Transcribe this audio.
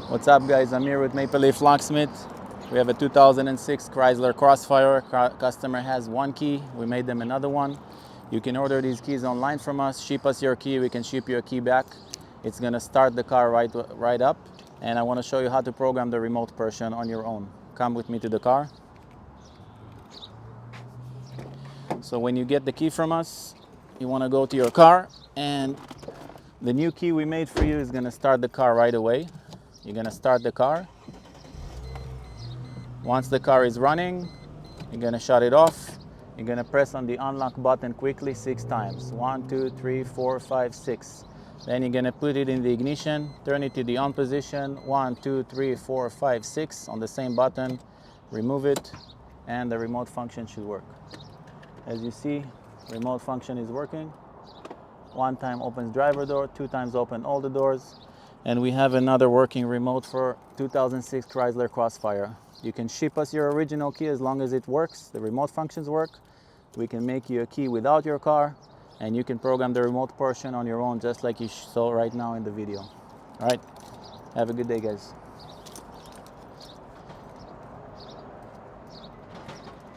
What's up, guys? I'm here with Maple Leaf Locksmith. We have a 2006 Chrysler Crossfire. Customer has one key. We made them another one. You can order these keys online from us. Ship us your key. We can ship you a key back. It's gonna start the car right up. And I want to show you how to program the remote portion on your own. Come with me to the car. So when you get the key from us, you want to go to your car, and the new key we made for you is gonna start the car right away. You're gonna start the car. Once the car is running, you're gonna shut it off. You're gonna press on the unlock button quickly 6 times. 1, 2, 3, 4, 5, 6. Then you're gonna put it in the ignition, turn it to the on position. 1, 2, 3, 4, 5, 6 on the same button. Remove it, and the remote function should work. As you see, remote function is working. 1 time opens driver door, 2 times open all the doors. And we have another working remote for 2006 Chrysler Crossfire. You can ship us your original key as long as it works, the remote functions work. We can make you a key without your car, and you can program the remote portion on your own, just like you saw right now in the video. All right, have a good day, guys.